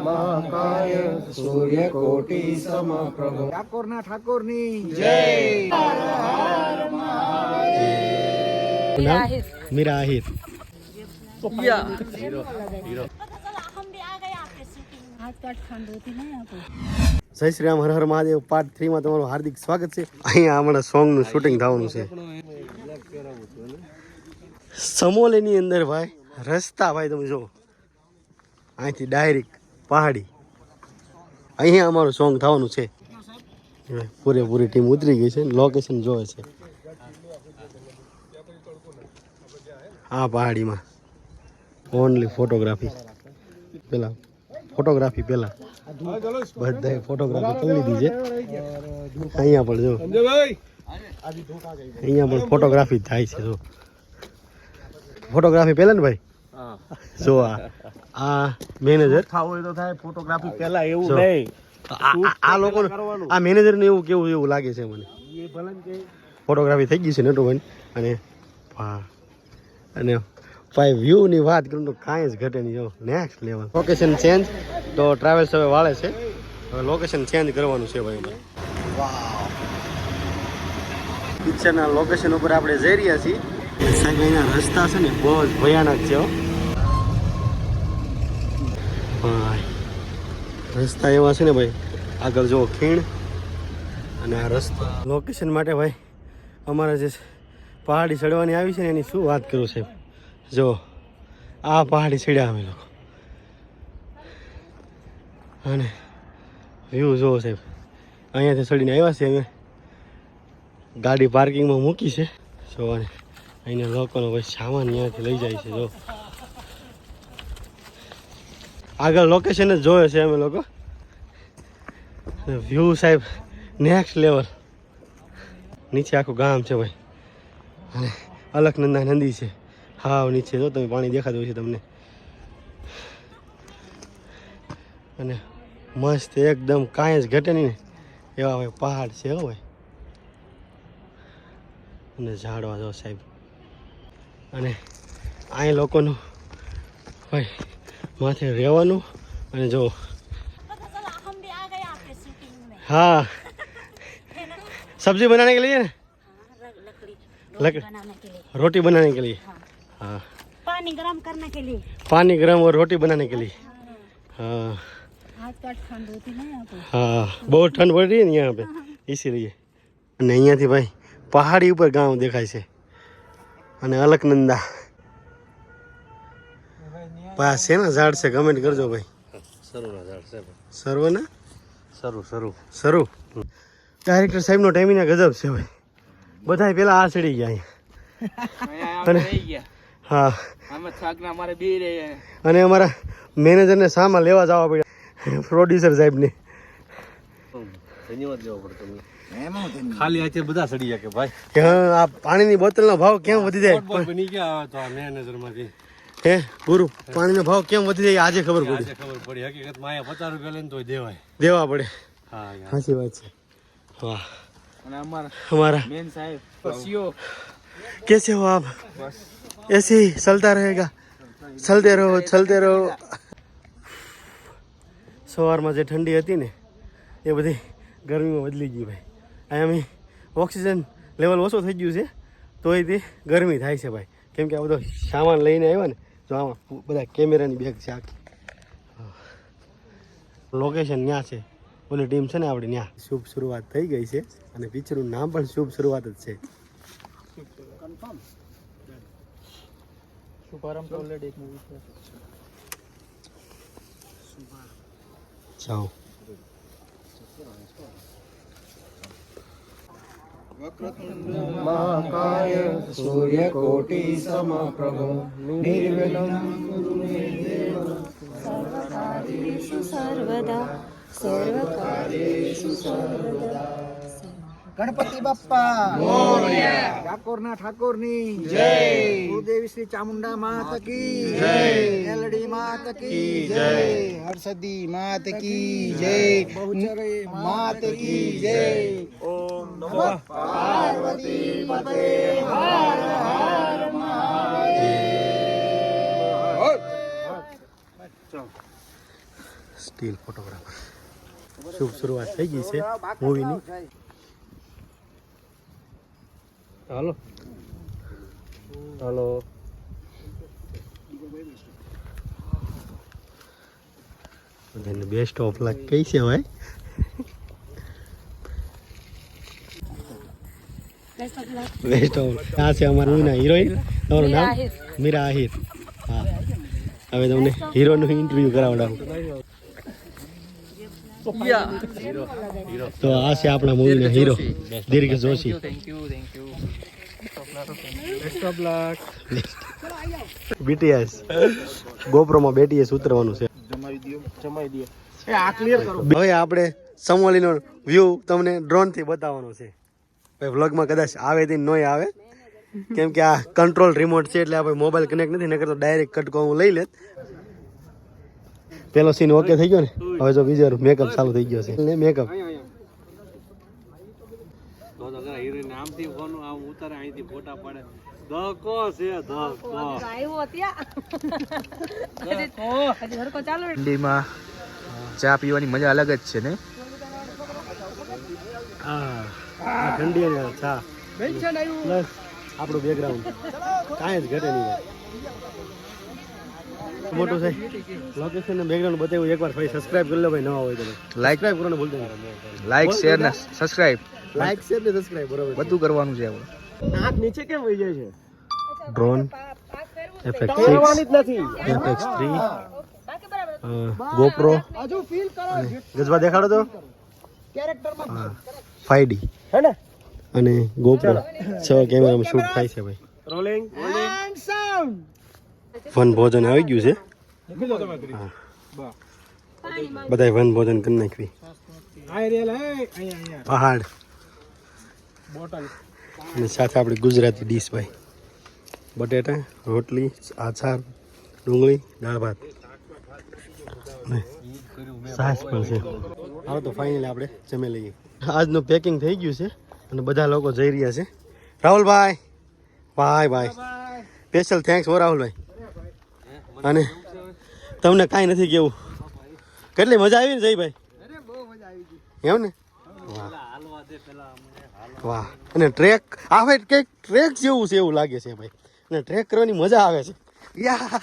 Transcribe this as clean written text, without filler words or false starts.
મહાકાય સૂર્યકોટિ સમપ્રભ ઠાકોરના ઠાકોરની જય. मीरा आहिर જય શ્રી રામ, હર હર મહાદેવ. પાર્ટ 3 માં તમારું હાર્દિક સ્વાગત છે. અહીંયા હમણાં સોંગનું શૂટિંગ થવાનું છે સમોલેની અંદર. ભાઈ રસ્તા, ભાઈ તમે જો અહીંથી ડાયરેક્ટ પહાડી. અહીંયા અમારું સોંગ થવાનું છે. પૂરેપૂરી ટીમ ઉતરી ગઈ છે, લોકેશન જોવે છે આ પહાડીમાં. ઓનલી ફોટોગ્રાફી પેલા બધાએ ફોટોગ્રાફી કરી લીધી છે. અહીંયા પણ જો, અહીંયા પણ ફોટોગ્રાફી થાય છે. જો ફોટોગ્રાફી પહેલા ને ભાઈ જો આ મેનેજર હોય તો થાય ફોટોગ્રાફી પહેલા એવું જો. નહીં. આ લોકો આ મેનેજર ને એવું લાગે છે મને. એ ભલે કે ફોટોગ્રાફી થઈ ગઈ છે નટુભાઈ. અને અને ભાઈ વ્યૂ ની વાત કરું તો કાંઈ જ ઘટે નહીં. જો નેક્સ્ટ લેવલ. લોકેશન ચેન્જ તો ટ્રાવેલ્સ હવે વાળે છે. હવે લોકેશન ચેન્જ કરવાનું છે ભાઈ. પિક્ચરના લોકેશન ઉપર આપણે જઈ રહ્યા છીએ. સાહેબ અહીંના રસ્તા છે ને બહુ જ ભયાનક છે હો ભાઈ. રસ્તા એવા છે ને ભાઈ, આગળ જો ખીણ અને આ રસ્તો. લોકેશન માટે ભાઈ અમારે જે પહાડી ચડવાની આવી છે ને એની શું વાત કરું સાહેબ. જો આ પહાડી ચડ્યા અમે લોકો અને વ્યૂ જુઓ સાહેબ. અહીંયાથી ચડીને આવ્યા છે અમે, ગાડી પાર્કિંગમાં મૂકી છે. જો અને અહીંના લોકોનો ભાઈ સામાન ત્યાંથી લઈ જાય છે. જો આગળ લોકેશન જ જોયે છે અમે લોકો. વ્યૂ સાહેબ નેક્સ્ટ લેવલ. નીચે આખું ગામ છે ભાઈ અને અલકનંદા નદી છે હાવ નીચે. જો તમે પાણી દેખાતું હોય છે તમને. અને મસ્ત એકદમ કાંઈ જ ઘટે નહીં ને એવા ભાઈ પહાડ છે હો ભાઈ. અને ઝાડવા જો સાહેબ. અને અહીં લોકોનું ભાઈ માથે રહેવાનું. અને જો हाँ सब्जी बनाने के लिए ना, रोटी बनाने के लिए. हाँ पानी गरम करने के लिए. पानी गरम और रोटी बनाने के लिए. हाँ ठंड होती है यहाँ पे. हाँ बहुत ठंड पड़ रही है ना यहाँ पे, इसीलिए. અને અહીંયાથી ભાઈ પહાડી ઉપર ગામ દેખાય છે. અને અલકનંદા ભાઈ શેના ઝાડ છે કમેન્ટ કરજો ભાઈ. સરુના ઝાડ છે. સર્વના શરૂ. ડાયરેક્ટર સાહેબનો ટાઈમિંગ ગજબ છે ભાઈ. બધા પેલા આ ચડી ગયા અહીંયા. હા અને અમારા મેનેજરને સામા લેવા જવા પડ્યા, પ્રોડ્યુસર સાહેબને. ધન્યવાદ દેવો પડતો. ખાલી આજે બધા સડી ગયા કે ભાઈ કે હા આ પાણીની બોટલનો ભાવ કેમ વધી જાય. બની ગયા તો આ મેનેજરમાંથી હે ગુરુ, પાણીનો ભાવ કેમ વધી જાય આજે ખબર પડી. હકીકતમાં અહીંયા 50 રૂપિયા લઈને તો દેવા પડે. હા સાચી વાત છે. વાહ. અને हमारा મેન સાહેબ પસીઓ कैसे हो आप? ऐसे ही चलता रहेगा. चलते રહો. સવારમાં જે ઠંડી હતી ને એ બધી ગરમીમાં બદલી ગઈ ભાઈ. અહીંયા ઓક્સિજન લેવલ ઓછો થઈ ગયું છે તોય તે ગરમી થાય છે ભાઈ. કેમ કે આ બધો સામાન લઈને આવ્યા ને. જો આમાં બધા કેમેરાની બેગ છે આખી. લોકેશન ત્યાં છે. ઓલી ટીમ છે ને આપણી ત્યાં. શુભ શરૂઆત થઈ ગઈ છે અને પિક્ચરનું નામ પણ શુભ શરૂઆત જ છે. શુભારંભ તો ઓલરેડી એક મૂવી છે. જાઓ. મહાકાય સૂર્યકોટિ સમપ્રભ નિર્વિઘ્નં કુરુ મે દેવ સર્વકાર્યેષુ સર્વદા. ગણપતિ બાપ્પા મોરયા. ઠાકોરના ઠાકોરની જય. ભૂદેવી શ્રી ચામુંડા માત કી જય. મેલડી માત કી જય. હરસદી માત કી જય. બહુચરી માત કી જય. ઓમ નમઃ પાર્વતી પતે હર હર મહાદેવ. Still photographer. શુભ શરૂઆત થઈ ગઈ છે મૂવીની. હાલો હાલો. બધાને બેસ્ટ ઓફ લક કઈ છે ભાઈ? Best of. આ છે અમારા મૂવીના હિરોઈન. તમારું નામ? મીરા આહિર. હા, હવે તમને હીરોનું ઇન્ટરવ્યુ કરાવડાવું. તો આ છે આપણા મૂવીના હીરો દીર્ઘ જોશી. બીટીએસ ગોપ્રોમાં BTS ઉતરવાનું છે. હવે આપણે સમોલીનો વ્યૂ તમને ડ્રોન થી બતાવવાનો છે. વ્લોગમાં કદાચ આવે તે નોય આવે, કેમ કે આ કંટ્રોલ રિમોટ છે એટલે આપણે મોબાઈલ કનેક્ટ નથી, નકર તો ડાયરેક્ટ કટકો હું લઈ લેત. પેલો સીન ઓકે થઈ ગયો ને, હવે જો બીજો મેકઅપ ચાલુ થઈ ગયો છે. મેકઅપ હિરોઈન આમથી ફોન આમ ઉતારે, અહીંથી ફોટા પાડે. ધક્કો છે ધક્કો. ઠંડીમાં ચા પીવાની મજા અલગ જ છે ને. આ ઠંડી અને ચા પ્લસ આપણું બેકગ્રાઉન્ડ કાંઈ જ ઘટે નહીં. મોટું છે લોકેશન ને બેકગ્રાઉન્ડ બતાવ્યું. એકવાર ભાઈ સબસ્ક્રાઇબ કરી લો ભાઈ, નવા હોય તો લાઈક સબસ્ક્રાઇબ કરવાનું ભૂલતા નહીં. લાઈક શેર ને સબસ્ક્રાઇબ લાઈક શેર ને સબસ્ક્રાઇબ બરોબર બધું કરવાનું છે આપણે. આંખ નીચે કેમ વહી જાય છે? ડ્રોન FX6 FX3 GoPro ગજવા દેખાડો તો 5D અને GoPro 6 કેમેરામાં શૂટ થાય છે ભાઈ. રોલિંગ વન ભોજન આવી ગયું છે. હા, બધાય વન ભોજન કરી નાખવી. પહાડ અને સાથે આપણી ગુજરાતી ડીશ ભાઈ, બટેટા, રોટલી, આચાર, ડુંગળી, દાળ ભાત અને છાશ પણ છે. હાલો તો ફાઇનલી આપણે જમી લઈએ. આજનું પેકિંગ થઈ ગયું છે અને બધા લોકો જઈ રહ્યા છે. રાહુલભાઈ ભાઈ ભાઈ સ્પેશિયલ થેન્ક્સ હો રાહુલભાઈ. અને તમને કાંઈ નથી કેવું, કેટલી મજા આવી ને જયભાઈ? એમ ને? વાહ. અને ટ્રેક આવે કંઈક ટ્રેક જેવું છે એવું લાગે છે ભાઈ, અને ટ્રેક કરવાની મજા આવે છે. યા